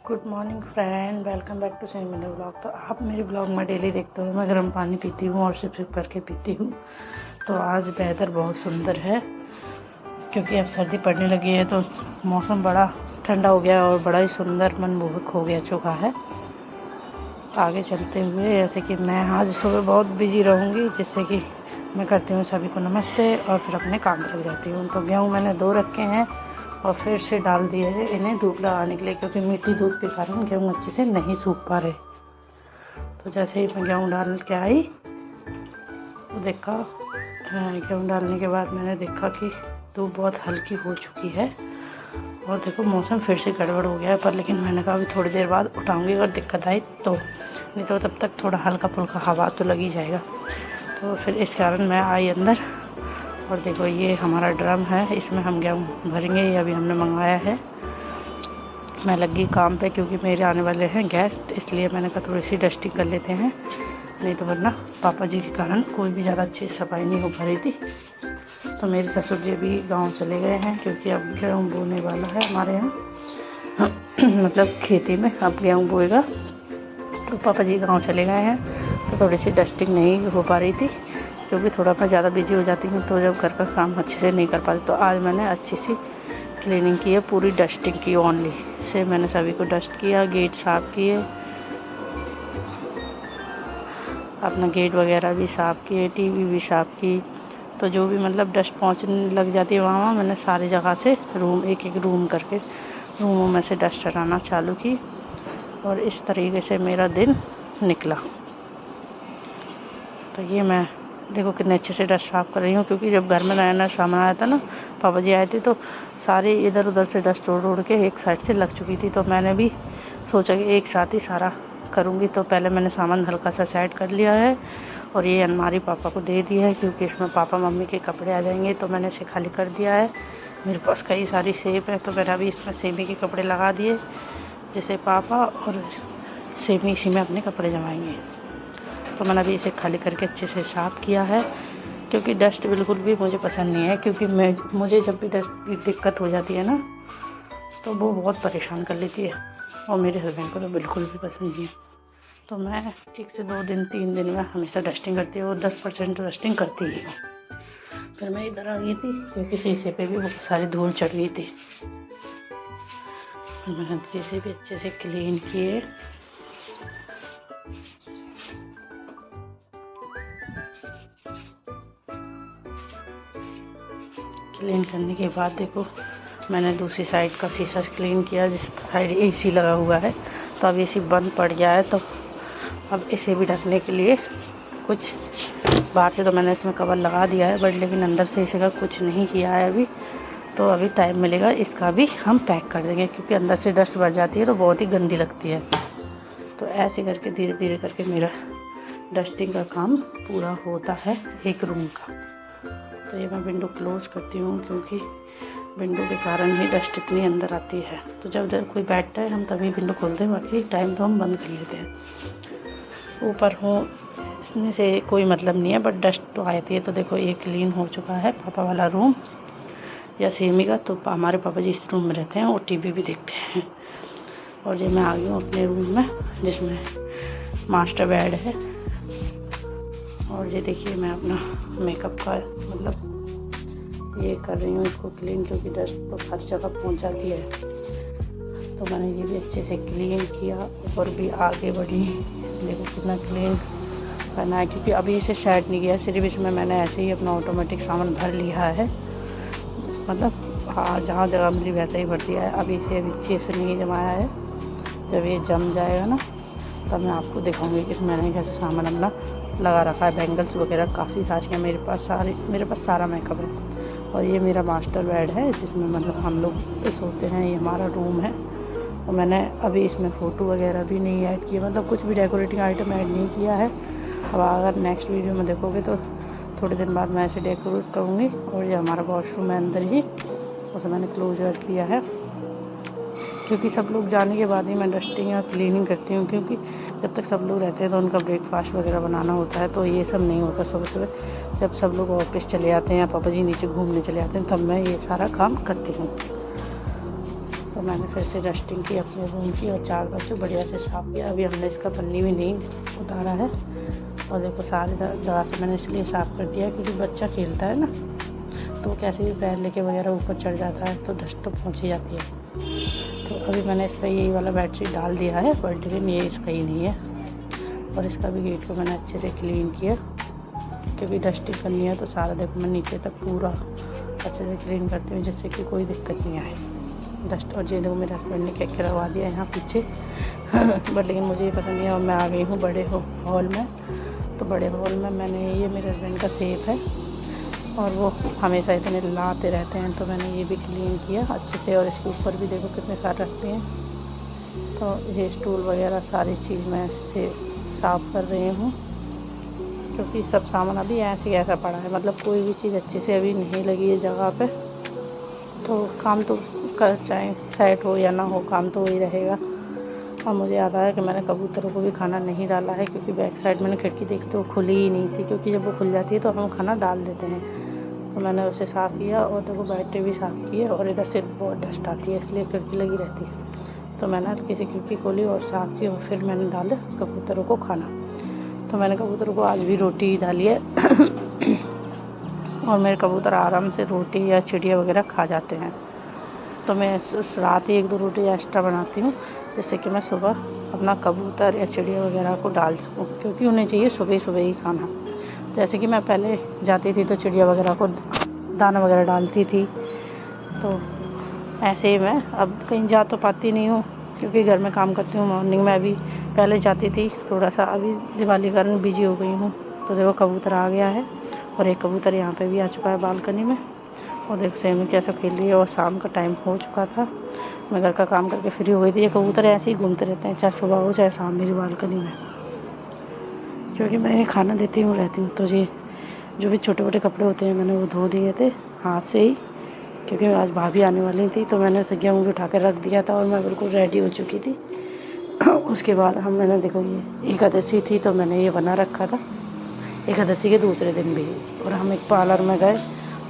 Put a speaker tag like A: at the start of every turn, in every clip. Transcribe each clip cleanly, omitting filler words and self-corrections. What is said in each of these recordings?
A: Good morning friend, welcome back to Sunny मेरे blog. तो आप मेरे ब्लॉग में डेली देखते हो मैं गर्म पानी पीती हूँ और सिप सिप करके पीती हूँ। तो आज वेदर बहुत सुंदर है क्योंकि अब सर्दी पड़ने लगी है, तो मौसम बड़ा ठंडा हो गया और बड़ा ही सुंदर मनमोहक हो गया चुका है। आगे चलते हुए जैसे कि मैं आज सुबह बहुत बिजी रहूँगी, जिससे कि मैं करती हूँ सभी को नमस्ते और फिर अपने काम पर लग जाती हूँ। तो गेहूँ मैंने 2 रखे हैं और फिर से डाल दिए है इन्हें धूप लगाने के लिए, क्योंकि मीठी धूप के कारण गेहूँ अच्छे से नहीं सूख पा रहे। तो जैसे ही मैं गेहूँ डाल के आई तो देखा, गेहूँ डालने के बाद मैंने देखा कि धूप बहुत हल्की हो चुकी है और देखो मौसम फिर से गड़बड़ हो गया है। पर लेकिन मैंने कहा अभी थोड़ी देर बाद उठाऊँगी, अगर दिक्कत आई तो, नहीं तो तब तक थोड़ा हल्का फुल्का हवा तो लग ही जाएगा। तो फिर इस कारण मैं आई अंदर और देखो ये हमारा ड्रम है, इसमें हम गेहूँ भरेंगे। ये अभी हमने मंगवाया है। मैं लगी काम पे क्योंकि मेरे आने वाले हैं गेस्ट, इसलिए मैंने कहा थोड़ी सी डस्टिंग कर लेते हैं, नहीं तो वरना पापा जी के कारण कोई भी ज़्यादा अच्छी सफाई नहीं हो पा रही थी। तो मेरे ससुर जी भी गाँव चले गए हैं क्योंकि अब गेहूँ बोने वाला है हमारे यहाँ मतलब खेती में अब गेहूँ बोएगा। तो पापा जी गाँव चले गए हैं, तो थोड़ी सी डस्टिंग नहीं हो पा रही थी क्योंकि थोड़ा मैं ज़्यादा बिजी हो जाती हूँ, तो जब घर का काम अच्छे से नहीं कर पाती। तो आज मैंने अच्छी सी क्लीनिंग की है, पूरी डस्टिंग की ओनली से मैंने सभी को डस्ट किया, गेट साफ़ किए, अपना गेट वगैरह भी साफ़ किए, टीवी भी साफ़ की। तो जो भी मतलब डस्ट पहुँचने लग जाती है वहाँ मैंने सारी जगह से रूम एक एक रूम करके रूमों में से डस्ट हटाना चालू की और इस तरीके से मेरा दिन निकला। तो ये मैं देखो कितने अच्छे से डस्ट साफ़ कर रही हूँ, क्योंकि जब घर में नया नया सामान आया था ना, पापा जी आए थे, तो सारे इधर उधर से डस्ट उड़ के एक साइड से लग चुकी थी। तो मैंने भी सोचा कि एक साथ ही सारा करूँगी। तो पहले मैंने सामान हल्का सा साइड कर लिया है और ये अलमारी पापा को दे दी है क्योंकि इसमें पापा मम्मी के कपड़े आ जाएंगे। तो मैंने इसे खाली कर दिया है। मेरे पास कई सारी सेब है, तो मैंने अभी इसमें सेमी के कपड़े लगा दिए, जिससे पापा और सेमी इसी में अपने कपड़े जमाएंगे। तो मैंने अभी इसे खाली करके अच्छे से साफ़ किया है, क्योंकि डस्ट बिल्कुल भी मुझे पसंद नहीं है। क्योंकि मुझे जब भी डस्ट की दिक्कत हो जाती है ना, तो वो बहुत परेशान कर लेती है और मेरे हस्बैंड को तो बिल्कुल भी पसंद नहीं है। तो मैं 1 से 2 दिन 3 दिन में हमेशा डस्टिंग करती हूँ, 10% डस्टिंग करती ही हूँ। फिर मैं इधर आ गई थी क्योंकि शीशे पे भी बहुत सारी धूल चढ़ गई थी। मैंने शीशे भी अच्छे से क्लीन किए। क्लीन करने के बाद देखो मैंने दूसरी साइड का शीशा क्लीन किया, जिस साइड एसी लगा हुआ है। तो अब एसी बंद पड़ गया है, तो अब इसे भी ढकने के लिए कुछ बाहर से तो मैंने इसमें कवर लगा दिया है, बट लेकिन अंदर से इसे का कुछ नहीं किया है अभी। तो अभी टाइम मिलेगा इसका भी हम पैक कर देंगे, क्योंकि अंदर से डस्ट भर जाती है तो बहुत ही गंदी लगती है। तो ऐसे करके धीरे धीरे करके मेरा डस्टिंग का काम पूरा होता है एक रूम का। तो ये मैं विंडो क्लोज़ करती हूँ क्योंकि विंडो के कारण ही डस्ट इतनी अंदर आती है। तो जब कोई बैठता है हम तभी विंडो खोलते हैं, बाकी टाइम तो हम बंद कर लेते हैं। ऊपर हो इसमें से कोई मतलब नहीं है, बट डस्ट तो आती है। तो देखो ये क्लीन हो चुका है पापा वाला रूम या सेमी का। तो हमारे पापा जी इस रूम में रहते हैं और टीवी भी देखते हैं। और ये मैं आ गई हूँ अपने रूम में, जिसमें मास्टर बेड है। और ये देखिए मैं अपना मेकअप का मतलब ये कर रही हूँ इसको क्लीन, क्योंकि डस्ट तो हर जगह पहुँच जाती है। तो मैंने ये भी अच्छे से क्लीन किया और भी आगे बढ़ी। देखो कितना क्लीन करना है, क्योंकि अभी इसे सेट नहीं किया, सिर्फ इसमें मैंने ऐसे ही अपना ऑटोमेटिक सामान भर लिया है, मतलब हाँ जहाँ जगह मिली वैसे ही भर दिया है। अभी इसे अभी अच्छे से नहीं जमाया है। जब ये जम जाएगा ना तब मैं आपको दिखाऊंगी कि मैंने कैसे सामान अपना लगा रखा है। बैंगल्स वगैरह काफ़ी सारी हैं मेरे पास सारा मेकअप है। और ये मेरा मास्टर बेड है, जिसमें मतलब हम लोग सोते हैं। ये हमारा रूम है। और मैंने अभी इसमें फ़ोटो वगैरह भी नहीं ऐड किया, मतलब कुछ भी डेकोरेटिंग आइटम ऐड नहीं किया है। अब अगर नेक्स्ट वीडियो में देखोगे तो थोड़े दिन बाद मैं ऐसे डेकोरेट करूँगी। और ये हमारा वॉशरूम है अंदर ही, उसे मैंने क्लोज रख दिया है, क्योंकि सब लोग जाने के बाद ही मैं डस्टिंग या क्लीनिंग करती हूँ। क्योंकि जब तक सब लोग रहते हैं तो उनका ब्रेकफास्ट वगैरह बनाना होता है, तो ये सब नहीं होता सुबह सुबह। जब सब लोग ऑफिस चले जाते हैं या पापा जी नीचे घूमने चले जाते हैं, तब मैं ये सारा काम करती हूँ। तो मैंने फिर से डस्टिंग की अपने रूम की और 4 बच्चों बढ़िया से साफ़ किया। अभी हमने इसका पन्नी भी नहीं उतारा है। और देखो सारी दवा से मैंने इसलिए साफ़ कर दिया क्योंकि बच्चा खेलता है ना, तो कैसे भी पैर लेके वगैरह ऊपर चढ़ जाता है तो डस्ट तो पहुँच ही जाती है। तो अभी मैंने इस पर यही वाला बैटरी डाल दिया है, बट लेकिन ये इसका ही नहीं है। और इसका भी गेट को मैंने अच्छे से क्लीन किया क्योंकि डस्टिंग करनी है, तो सारा देखो मैं नीचे तक पूरा अच्छे से क्लीन करती हूँ जिससे कि कोई दिक्कत नहीं आए डस्ट। और ये देखो मेरे हस्बैंड ने क्या क्या लगवा दिया यहाँ पीछे बट लेकिन मुझे ये पता नहीं है। और मैं आ गई हूँ बड़े हॉल में। तो बड़े हॉल में मैंने ये मेरे हस्बैंड का सेफ है और वो हमेशा इतने लाते रहते हैं, तो मैंने ये भी क्लीन किया अच्छे से। और इसके ऊपर भी देखो कितने सारे रखते हैं, तो ये स्टूल वगैरह सारी चीज़ मैं से साफ़ कर रही हूँ क्योंकि सब सामान अभी ऐसे ही ऐसा पड़ा है, मतलब कोई भी चीज़ अच्छे से अभी नहीं लगी है जगह पे। तो काम तो कर चाहे सेट हो या ना हो, काम तो वही रहेगा। और मुझे याद आया कि मैंने कबूतरों को भी खाना नहीं डाला है क्योंकि बैक साइड मैंने खिड़की देखी तो वो खुली ही नहीं थी, क्योंकि जब वो खुल जाती है तो हम खाना डाल देते हैं। तो मैंने उसे साफ़ किया और देखो बैटरी भी साफ़ की है। और इधर से बहुत डस्ट आती है इसलिए खिड़की लगी रहती है, तो मैंने हल्की सी खिड़की खोली और साफ़ की और फिर मैंने डाला कबूतरों को खाना। तो मैंने कबूतरों को आज भी रोटी डाली है और मेरे कबूतर आराम से रोटी या चिड़िया वगैरह खा जाते हैं। तो मैं रात ही 1-2 रोटी एक्स्ट्रा बनाती हूँ जिससे कि मैं सुबह अपना कबूतर या चिड़िया वगैरह को डाल सकूँ, क्योंकि उन्हें चाहिए सुबह ही खाना। जैसे कि मैं पहले जाती थी तो चिड़िया वगैरह को दाना वगैरह डालती थी, तो ऐसे ही मैं अब कहीं जा तो पाती नहीं हूँ क्योंकि घर में काम करती हूँ। मॉर्निंग में अभी पहले जाती थी थोड़ा सा, अभी दिवाली के कारण बिजी हो गई हूँ। तो देखो कबूतर आ गया है और एक कबूतर यहाँ पे भी आ चुका है बालकनी में। और देखो सेमी कैसे खेल रही है। और शाम का टाइम हो चुका था, मैं घर का काम करके फ्री हो गई थी। ये कबूतर ऐसे ही घूमते रहते हैं चाहे सुबह हो चाहे शाम मेरी बालकनी में, क्योंकि मैं इन्हें खाना देती हूँ रहती हूँ। तो ये जो भी छोटे मोटे कपड़े होते हैं मैंने वो धो दिए थे हाथ से ही, क्योंकि आज भाभी आने वाली थी। तो मैंने उसे गेहूँ भी उठा कर रख दिया था और मैं बिल्कुल रेडी हो चुकी थी। उसके बाद मैंने देखो ये एकादशी थी तो मैंने ये बना रखा था एकादशी के दूसरे दिन भी। और हम एक पार्लर में गए,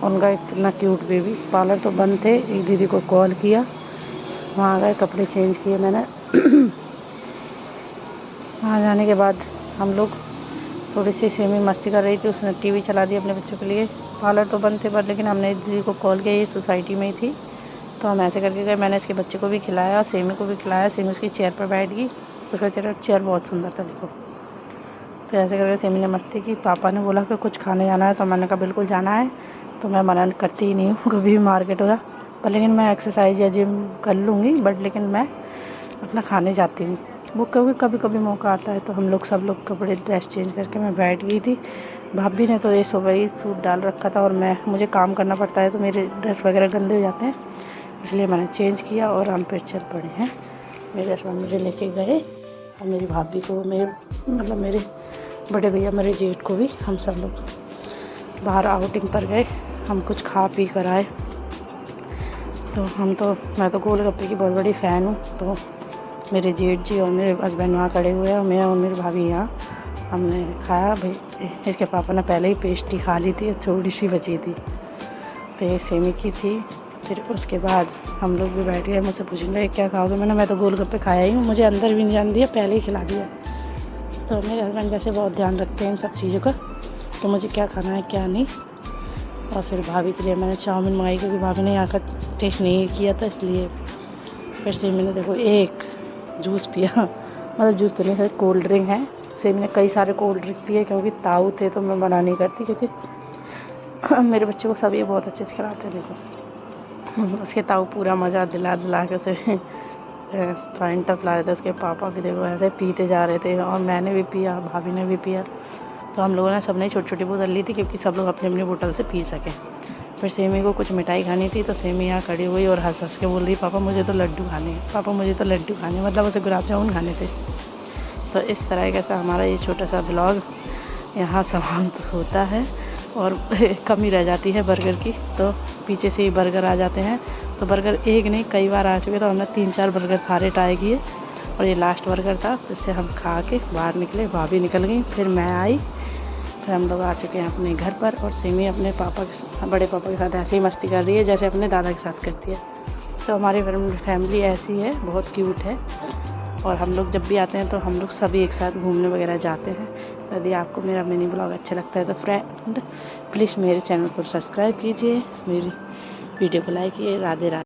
A: उनका इतना क्यूट बेबी, पार्लर तो बंद थे, एक दीदी को कॉल किया, वहाँ गए कपड़े चेंज किए मैंने। वहाँ जाने के बाद हम लोग थोड़ी सी सेमी मस्ती कर रही थी, उसने टीवी चला दी अपने बच्चों के लिए। पार्लर तो बंद थे पर लेकिन हमने एक दीदी को कॉल किया, ये सोसाइटी में ही थी, तो हम ऐसे करके गए। मैंने इसके बच्चे को भी खिलाया, सेमी को भी खिलाया। सेमी उसकी चेयर पर बैठ गई, उसका चेयर बहुत सुंदर था देखो। फिर ऐसे करके सेमी ने मस्ती की। पापा ने बोला कि कुछ खाने जाना है, तो मैंने कहा बिल्कुल जाना है। तो मैं मना करती ही नहीं हूँ कभी भी मार्केट हो पर लेकिन मैं एक्सरसाइज या जिम कर लूँगी, बट लेकिन मैं अपना खाने जाती हूँ वो, क्योंकि कभी कभी मौका आता है। तो हम लोग सब लोग कपड़े ड्रेस चेंज करके मैं बैठ गई थी। भाभी ने तो ये सुबह ही सूट डाल रखा था और मुझे काम करना पड़ता है तो मेरे ड्रेस वगैरह गंदे हो जाते हैं, इसलिए मैंने चेंज किया और हम फिर चल पड़े हैं। मेरे हस्बैंड मुझे लेके गए और मेरी भाभी को, मेरे बड़े भैया, मेरे जेठ को भी, हम सब लोग बाहर आउटिंग पर गए। हम कुछ खा पी कर आए। तो मैं तो गोलगप्पे की बहुत बड़ी फ़ैन हूँ। तो मेरे जेठ जी और मेरे हस्बैंड वहाँ खड़े हुए हैं और मैं और मेरी भाभी यहाँ हमने खाया। भाई इसके पापा ने पहले ही पेस्ट्री खा ली थी, थोड़ी सी बची थी, तो एक सेमी की थी। फिर उसके बाद हम लोग भी बैठ गए, मुझसे पूछेंगे क्या खाओगे, मैं तो गोलगप्पे खाया ही हूँ, मुझे अंदर भी नहीं जाने दिया, पहले ही खिला दिया। तो मेरे हस्बैंड वैसे बहुत ध्यान रखते हैं इन सब चीज़ों का, तो मुझे क्या खाना है क्या नहीं। और फिर भाभी के लिए मैंने चाउमीन मंगाई क्योंकि भाभी ने यहाँ का टेस्ट नहीं किया था, इसलिए। फिर से मैंने देखो एक जूस पिया, मतलब जूस तो नहीं है, कोल्ड ड्रिंक है। से मैंने कई सारे कोल्ड ड्रिंक पिए क्योंकि ताऊ थे तो मैं मना नहीं करती, क्योंकि मेरे बच्चे को सब ये बहुत अच्छे से खिलाते हैं। देखो उसके ताऊ पूरा मज़ा दिला के उसे फाइंटा पिला रहे थे। उसके पापा भी देखो ऐसे पीते जा रहे थे और मैंने भी पिया, भाभी ने भी पिया। तो हम लोगों ने सबने छोटी छोटी बोतल ली थी क्योंकि सब लोग अपनी अपनी बोतल से पी सकें। फिर सेमी को कुछ मिठाई खानी थी, तो सेमी यहाँ खड़ी हुई और हंस के बोल रही पापा मुझे तो लड्डू खाने हैं, पापा मुझे तो लड्डू खाने हैं, मतलब उसे गुलाब जामुन खाने थे। तो इस तरह का हमारा ये छोटा सा ब्लॉग यहाँ समाप्त होता है। और कमी रह जाती है बर्गर की, तो पीछे से ही बर्गर आ जाते हैं। तो बर्गर एक नहीं कई बार आ चुके, तो हमने 3-4 बर्गर सारे ट्राई किए और ये लास्ट बर्गर था, जिससे हम खा के बाहर निकले। भाभी निकल गई, फिर मैं आई, फिर हम लोग आ चुके हैं अपने घर पर। और सिमी अपने बड़े पापा के साथ ऐसे ही मस्ती कर रही है जैसे अपने दादा के साथ करती है। तो हमारी फैमिली ऐसी है, बहुत क्यूट है। और हम लोग जब भी आते हैं तो हम लोग सभी एक साथ घूमने वगैरह जाते हैं। यदि आपको मेरा मिनी ब्लॉग अच्छा लगता है तो फ्रेंड प्लीज़ मेरे चैनल को सब्सक्राइब कीजिए, मेरी वीडियो को लाइक कीजिए। राधे राधे।